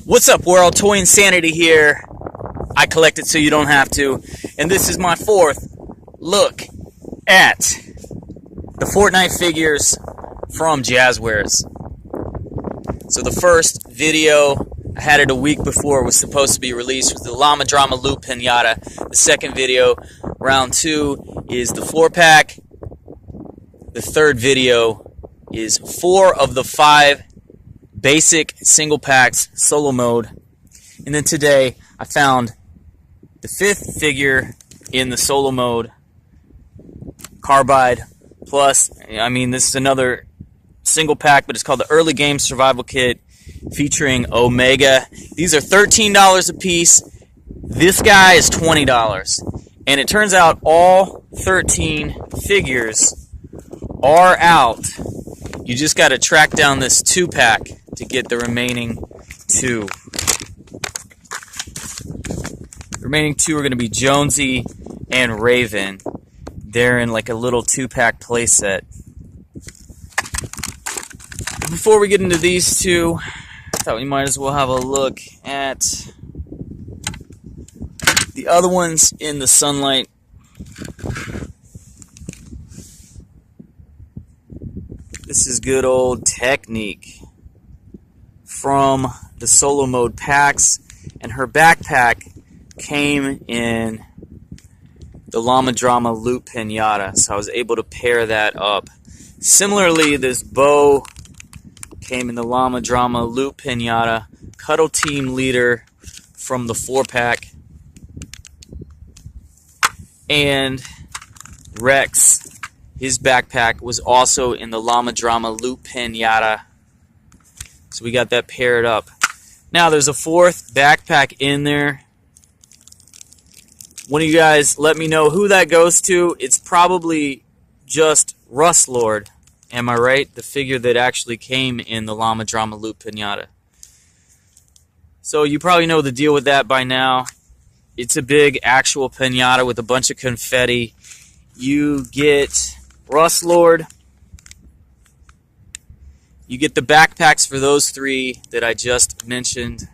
What's up, world? Toy Insanity here. I collect it so you don't have to. And this is my fourth look at the Fortnite figures from Jazzwares. So the first video, I had it a week before it was supposed to be released, was the Llama Drama Loot Pinata. The second video, round 2, is the 4-pack. The third video is 4 of the 5 basic single packs, solo mode. And then today I found the 5th figure in the solo mode, Carbide. Plus, I mean, this is another single pack, but it's called the Early Game Survival Kit featuring Omega. These are $13 a piece. This guy is $20. And it turns out all 13 figures are out. You just got to track down this 2-pack to get the remaining 2. The remaining 2 are going to be Jonesy and Raven. They're in like a little 2-pack playset. Before we get into these 2, I thought we might as well have a look at the other ones in the sunlight. This is good old Technique from the solo mode packs, and her backpack came in the Llama Drama Loot Pinata, so I was able to pair that up. Similarly, this bow came in the Llama Drama Loot Pinata, Cuddle Team Leader from the 4-pack, and Rex, his backpack was also in the Llama Drama Loot Pinata. So we got that paired up. Now there's a 4th backpack in there. One of you guys let me know who that goes to. It's probably just Rust Lord. Am I right? The figure that actually came in the Llama Drama Loot Pinata. So you probably know the deal with that by now. It's a big actual pinata with a bunch of confetti. You get Rust Lord. You get the backpacks for those 3 that I just mentioned.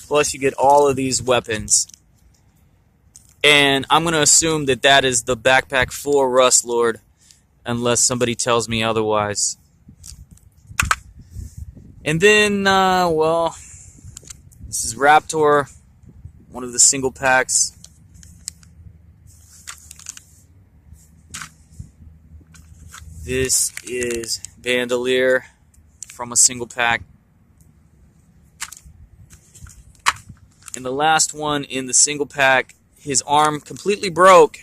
Plus you get all of these weapons. And I'm going to assume that that is the backpack for Rust Lord, unless somebody tells me otherwise. And then, well, this is Raptor, one of the single packs. This is Bandolier from a single pack. And the last one in the single pack, his arm completely broke.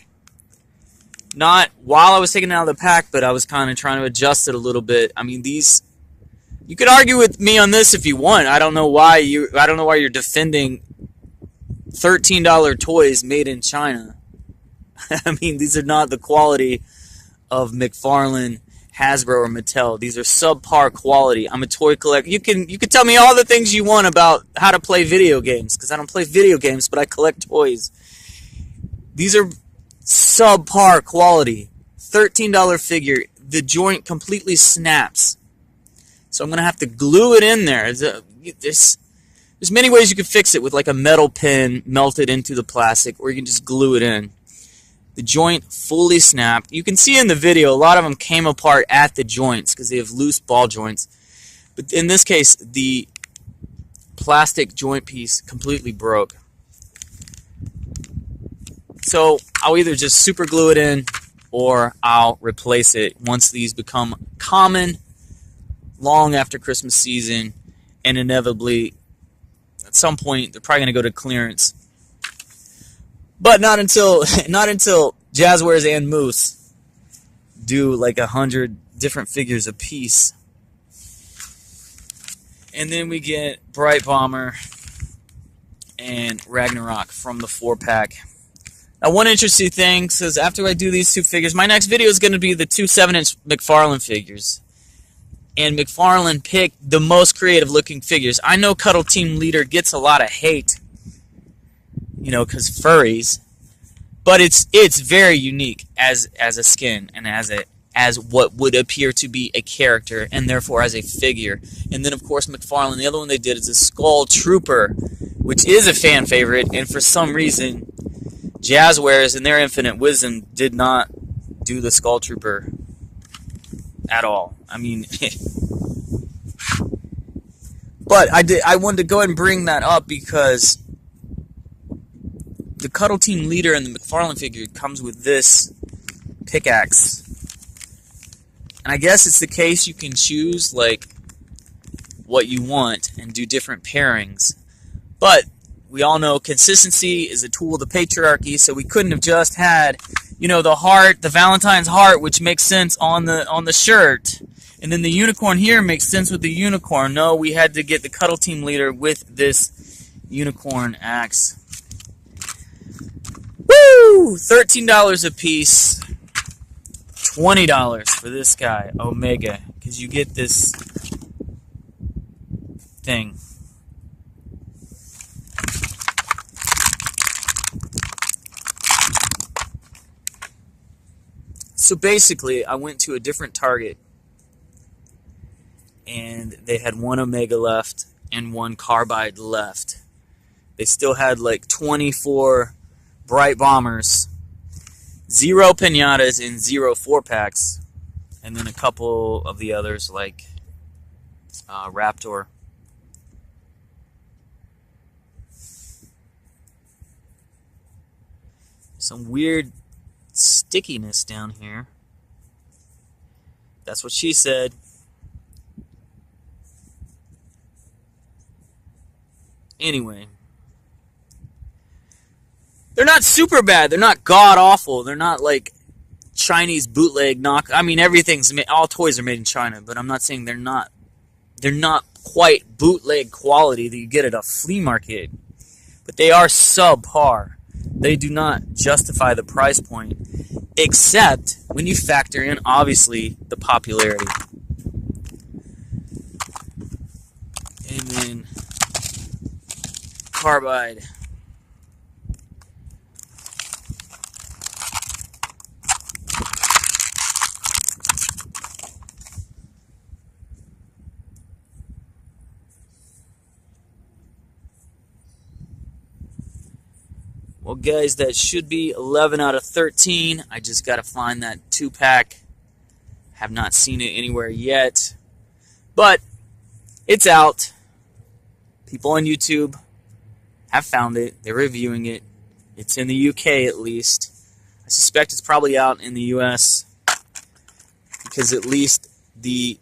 Not while I was taking it out of the pack, but I was kind of trying to adjust it a little bit. I mean, these, you could argue with me on this if you want. I don't know why you're defending $13 toys made in China. I mean, these are not the quality of McFarlane, Hasbro, or Mattel. These are subpar quality. I'm a toy collector. You can tell me all the things you want about how to play video games, because I don't play video games, but I collect toys. These are subpar quality. $13 figure. The joint completely snaps. So I'm going to have to glue it in there. There's many ways you can fix it with like a metal pin melted into the plastic, or you can just glue it in. The joint fully snapped. You can see in the video a lot of them came apart at the joints because they have loose ball joints. But in this case, the plastic joint piece completely broke. So I'll either just super glue it in or I'll replace it once these become common long after Christmas season, and inevitably at some point they're probably going to go to clearance. But not until Jazzwares and Moose do like 100 different figures a piece. And then we get Bright Bomber and Ragnarok from the 4-pack. Now, one interesting thing says after I do these 2 figures, my next video is going to be the 2 7-inch McFarlane figures. And McFarlane picked the most creative looking figures. I know Cuddle Team Leader gets a lot of hate, you know, because furries. But it's very unique as a skin and as as what would appear to be a character, and therefore as a figure. And then, of course, McFarlane, the other one they did is a Skull Trooper, which is a fan favorite, and for some reason, Jazzwares, in their infinite wisdom, did not do the Skull Trooper at all. I mean, but I wanted to go ahead and bring that up because the Cuddle Team leader and the McFarlane figure comes with this pickaxe. And I guess it's the case you can choose like what you want and do different pairings. But we all know consistency is a tool of the patriarchy, so we couldn't have just had, you know, the heart, the Valentine's heart, which makes sense on the shirt. And then the unicorn here makes sense with the unicorn. No, we had to get the Cuddle Team leader with this unicorn axe. Woo! $13 a piece. $20 for this guy, Omega, because you get this thing. So basically, I went to a different Target, and they had one Omega left and one Carbide left. They still had like 24 Bright Bombers, 0 Pinatas, and 0 4-packs, and then a couple of the others like Raptor. Some weird stickiness down here. That's what she said. Anyway, they're not super bad. They're not god awful. They're not like Chinese bootleg knock. I mean, all toys are made in China, but I'm not saying they're not. They're not quite bootleg quality that you get at a flea market, but they are subpar. They do not justify the price point, except when you factor in, obviously, the popularity. And then Carbide. Well, guys, that should be 11 out of 13. I just got to find that 2-pack. Have not seen it anywhere yet. But it's out. People on YouTube have found it. They're reviewing it. It's in the UK at least. I suspect it's probably out in the US because at least the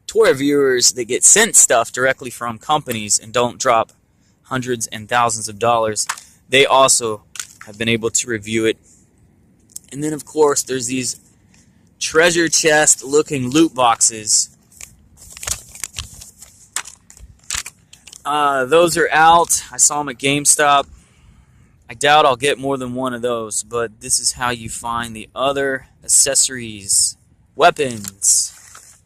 toy reviewers that get sent stuff directly from companies and don't drop hundreds and thousands of dollars, they also have been able to review it. And then, of course, there's these treasure chest looking loot boxes. Those are out. I saw them at GameStop. I doubt I'll get more than one of those, but this is how you find the other accessories, weapons,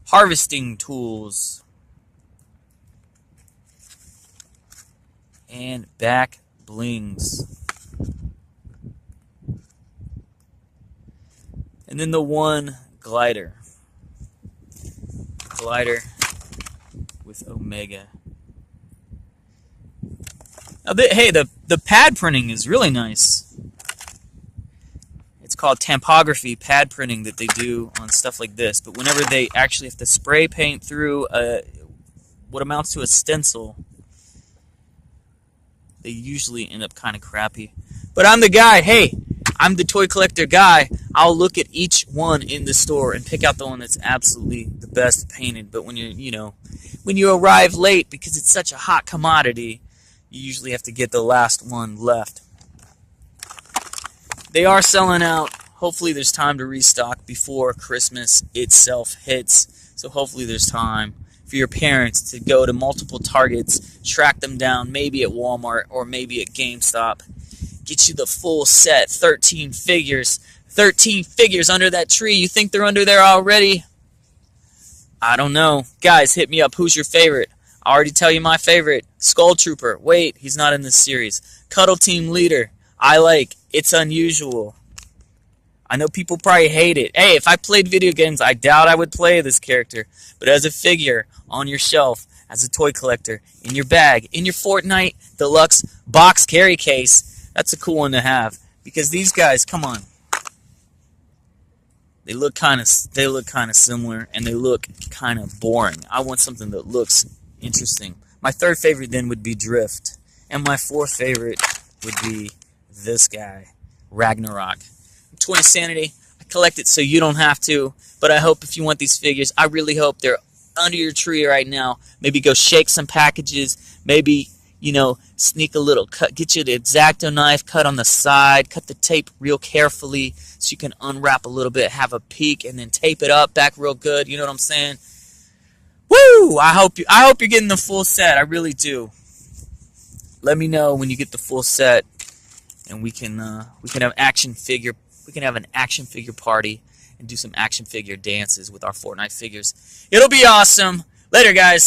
harvesting tools, and back blings. And then the one glider. Glider with Omega. Now, hey, the pad printing is really nice. It's called tampography pad printing that they do on stuff like this. But whenever they actually have to spray paint through what amounts to a stencil, they usually end up kind of crappy. But I'm the guy, hey, I'm the toy collector guy. I'll look at each one in the store and pick out the one that's absolutely the best painted. But when when you arrive late because it's such a hot commodity, you usually have to get the last one left. They are selling out. Hopefully there's time to restock before Christmas itself hits. So hopefully there's time for your parents to go to multiple Targets, track them down, maybe at Walmart or maybe at GameStop. Get you the full set, 13 figures. 13 figures under that tree. You think they're under there already? I don't know. Guys, hit me up. Who's your favorite? I already tell you my favorite. Skull Trooper. Wait, he's not in this series. Cuddle Team Leader. I like. It's unusual. I know people probably hate it. Hey, if I played video games, I doubt I would play this character. But as a figure, on your shelf, as a toy collector, in your bag, in your Fortnite Deluxe box carry case, that's a cool one to have. Because these guys, come on. They look kind of similar, and they look kind of boring. I want something that looks interesting. My third favorite then would be Drift. And my fourth favorite would be this guy, Ragnarok. 20 Sanity. I collect it so you don't have to, but I hope if you want these figures, I really hope they're under your tree right now. Maybe go shake some packages. Maybe, you know, sneak a little cut. Get you the X-Acto knife, cut on the side, cut the tape real carefully so you can unwrap a little bit, have a peek, and then tape it up back real good. You know what I'm saying? Woo! I hope you're getting the full set. I really do. Let me know when you get the full set, and we can have action figure. We can have an action figure party and do some action figure dances with our Fortnite figures. It'll be awesome. Later, guys.